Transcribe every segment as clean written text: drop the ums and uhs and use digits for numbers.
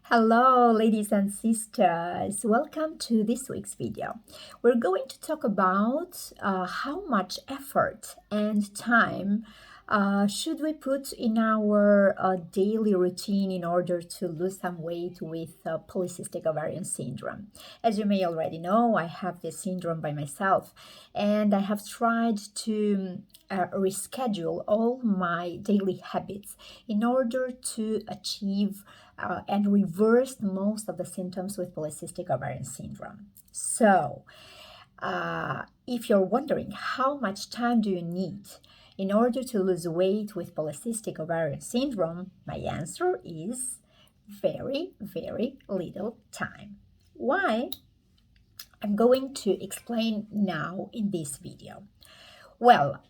Hello, ladies and sisters. Welcome to this week's video. We're going to talk about how much effort and time should we put in our daily routine in order to lose some weight with polycystic ovarian syndrome. As you may already know, I have this syndrome by myself, and I have tried to reschedule all my daily habits in order to achieve and reversed most of the symptoms with polycystic ovarian syndrome. So, if you're wondering how much time do you need in order to lose weight with polycystic ovarian syndrome, my answer is very, very little time. Why? I'm going to explain now in this video. Well,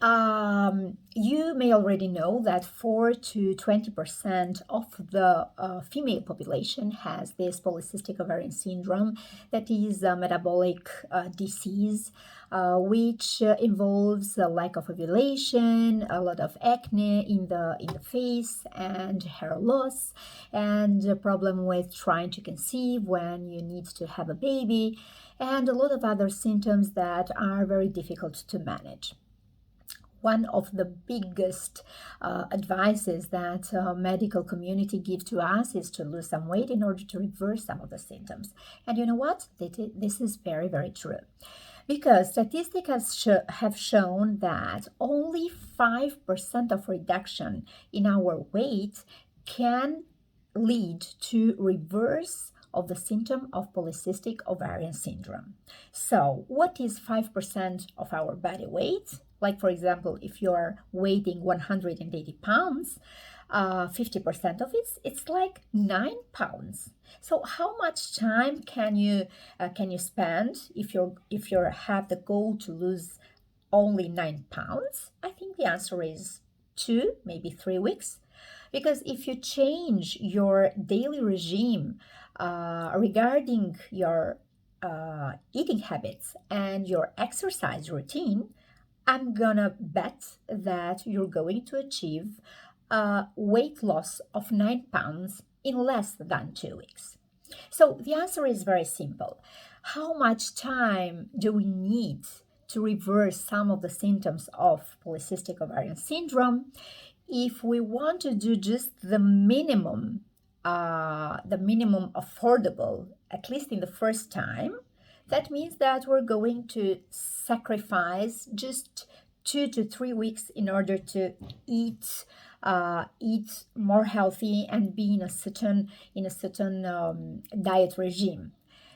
you may already know that 4 to 20% of the female population has this polycystic ovarian syndrome, that is a metabolic disease, which involves a lack of ovulation, a lot of acne in the face, and hair loss, and a problem with trying to conceive when you need to have a baby, and a lot of other symptoms that are very difficult to manage. One of the biggest advices that medical community give to us is to lose some weight in order to reverse some of the symptoms. And you know what? This is very, very true. Because statistics have shown that only 5% of reduction in our weight can lead to reverse of the symptom of polycystic ovarian syndrome. So what is 5% of our body weight? Like, for example, if you're weighing 180 pounds, 50% of it's like 9 pounds. So how much time can you spend if you have the goal to lose only 9 pounds? I think the answer is 2, maybe 3 weeks. Because if you change your daily regime regarding your eating habits and your exercise routine, I'm gonna bet that you're going to achieve a weight loss of 9 pounds in less than 2 weeks. So the answer is very simple. How much time do we need to reverse some of the symptoms of polycystic ovarian syndrome? If we want to do just the minimum affordable, at least in the first time, that means that we're going to sacrifice just 2 to 3 weeks in order to eat more healthy and be in a certain diet regime.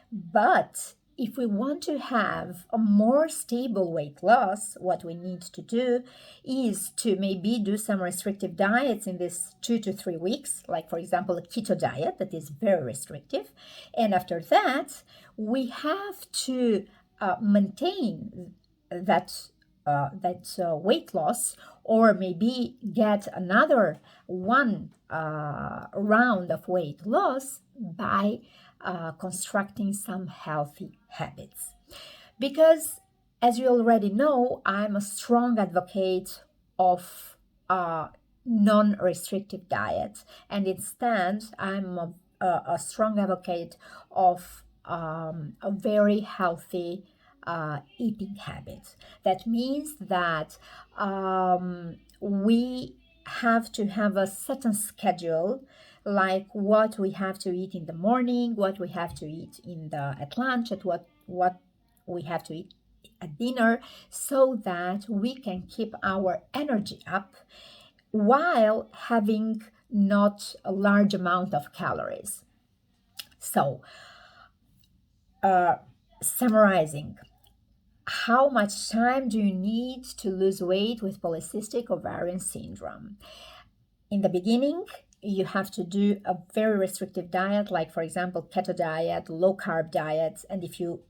But if we want to have a more stable weight loss, what we need to do is to maybe do some restrictive diets in this 2 to 3 weeks, like, for example, a keto diet that is very restrictive. And after that, we have to maintain that weight loss, or maybe get another one round of weight loss by constructing some healthy habits. Because, as you already know, I'm a strong advocate of non-restrictive diet, and instead I'm a strong advocate of a very healthy eating habit. That means that we have to have a certain schedule, like what we have to eat in the morning, what we have to eat at lunch, at what we have to eat at dinner, so that we can keep our energy up while having not a large amount of calories. So, summarizing, how much time do you need to lose weight with polycystic ovarian syndrome? In the beginning, you have to do a very restrictive diet, like, for example, keto diet, low carb diets. And if you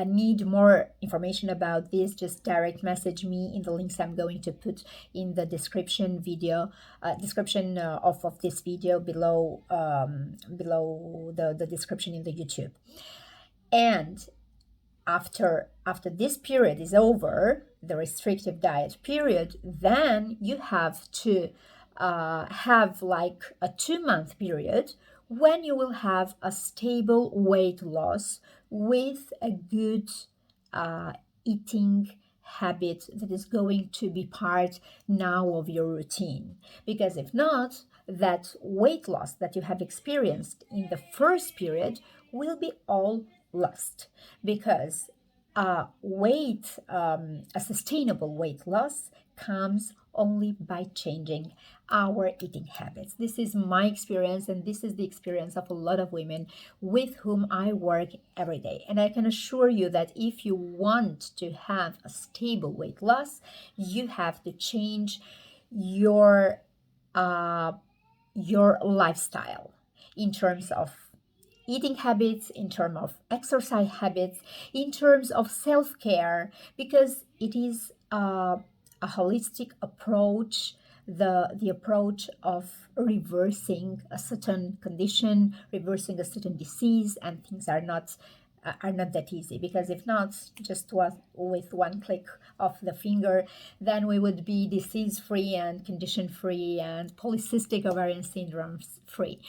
need more information about this, just direct message me in the links I'm going to put in the description of this video below the description in the YouTube. And after this period is over, the restrictive diet period, then you have to have like a 2-month period when you will have a stable weight loss with a good uh, eating habit that is going to be part now of your routine. Because if not, that weight loss that you have experienced in the first period will be all lost. Because a sustainable weight loss comes only by changing our eating habits. This is my experience, and this is the experience of a lot of women with whom I work every day. And I can assure you that if you want to have a stable weight loss, you have to change your your lifestyle in terms of eating habits, in terms of exercise habits, in terms of self-care, because it is a holistic approach, the approach of reversing a certain condition, reversing a certain disease, and things are not that easy. Because if not, just with one click of the finger, then we would be disease free and condition free and polycystic ovarian syndrome free.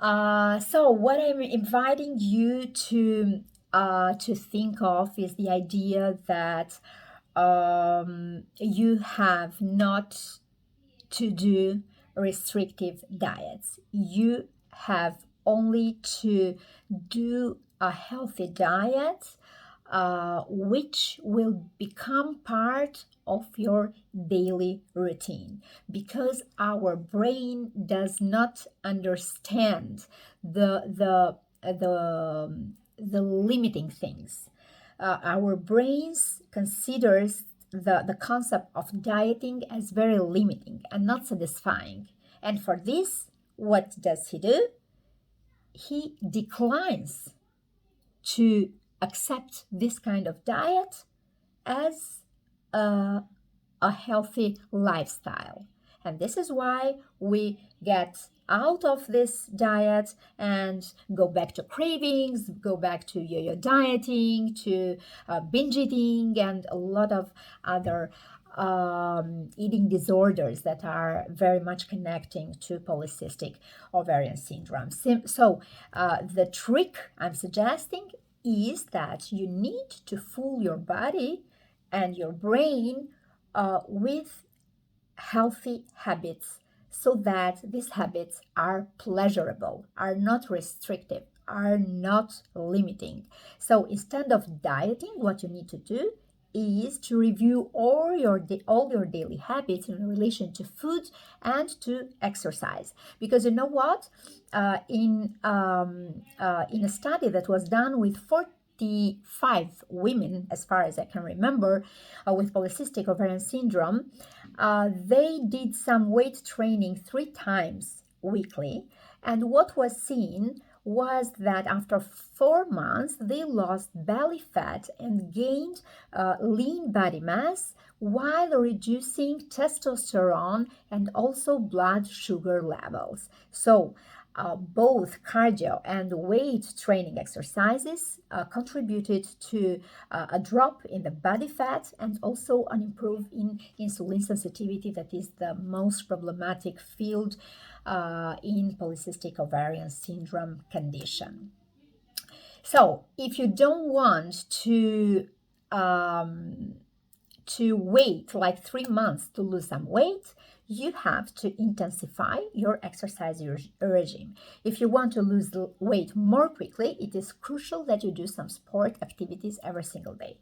So what I'm inviting you to think of is the idea that you have not to do restrictive diets. You have only to do a healthy diet, which will become part of your daily routine, because our brain does not understand the limiting things. Our brains considers the concept of dieting as very limiting and not satisfying. And for this, what does he do? He declines to accept this kind of diet as a healthy lifestyle. And this is why we get out of this diet and go back to cravings, go back to yo-yo dieting, to binge eating, and a lot of other eating disorders that are very much connecting to polycystic ovarian syndrome. So the trick I'm suggesting is that you need to fool your body and your brain with healthy habits, so that these habits are pleasurable, are not restrictive, are not limiting. So instead of dieting, what you need to do is to review all your daily habits in relation to food and to exercise. Because you know what? In a study that was done with 45 women, as far as I can remember, with polycystic ovarian syndrome, they did some weight training 3 times weekly. And what was seen was that after 4 months, they lost belly fat and gained lean body mass while reducing testosterone and also blood sugar levels. So both cardio and weight training exercises contributed to a drop in the body fat and also an improvement in insulin sensitivity, that is the most problematic field in polycystic ovarian syndrome condition. So if you don't want to wait like 3 months to lose some weight, you have to intensify your exercise regime. If you want to lose weight more quickly, it is crucial that you do some sport activities every single day.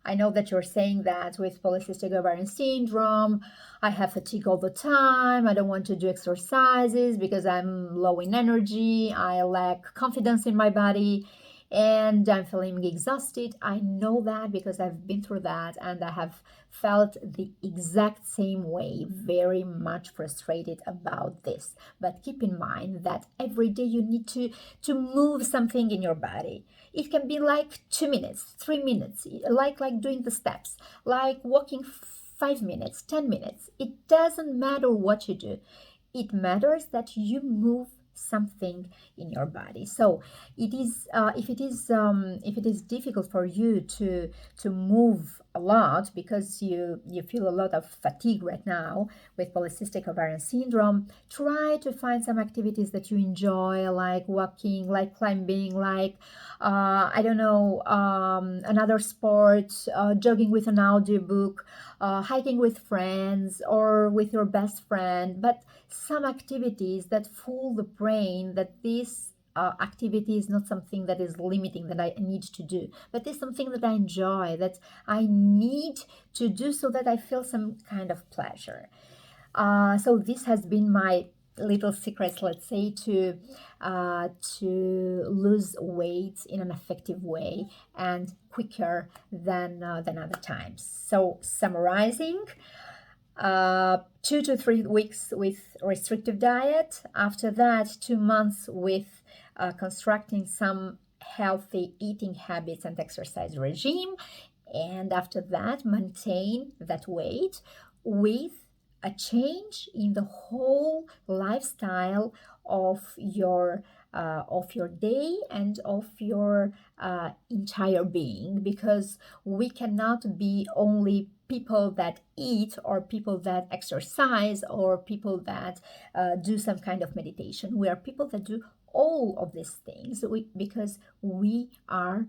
I know that you're saying that with polycystic ovarian syndrome, I have fatigue all the time, I don't want to do exercises because I'm low in energy, I lack confidence in my body, and I'm feeling exhausted. I know that because I've been through that, and I have felt the exact same way, very much frustrated about this. But keep in mind that every day you need to move something in your body. It can be like 2 minutes, 3 minutes, like doing the steps, like walking 5 minutes, 10 minutes. It doesn't matter what you do. It matters that you move something in your body. So it is if it is difficult for you to move a lot because you feel a lot of fatigue right now with polycystic ovarian syndrome, try to find some activities that you enjoy, like walking, like climbing, like I don't know, another sport, jogging with an audiobook, hiking with friends or with your best friend, but some activities that fool the brain that this activity is not something that is limiting that I need to do, but it's something that I enjoy, that I need to do so that I feel some kind of pleasure. So this has been my little secrets, let's say, to lose weight in an effective way and quicker than other times. So summarizing, 2 to 3 weeks with restrictive diet. After that, 2 months with constructing some healthy eating habits and exercise regime. And after that, maintain that weight with a change in the whole lifestyle of your day and of your entire being, because we cannot be only people that eat or people that exercise or people that do some kind of meditation. We are people that do all of these things because we are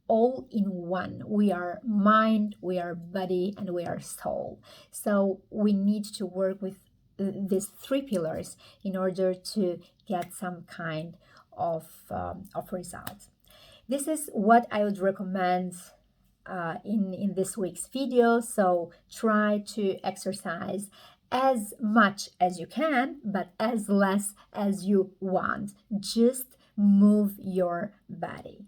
all in one. We are mind, we are body, and we are soul. So we need to work with these three pillars in order to get some kind of results. This is what I would recommend in this week's video. So try to exercise as much as you can, but as less as you want. Just move your body.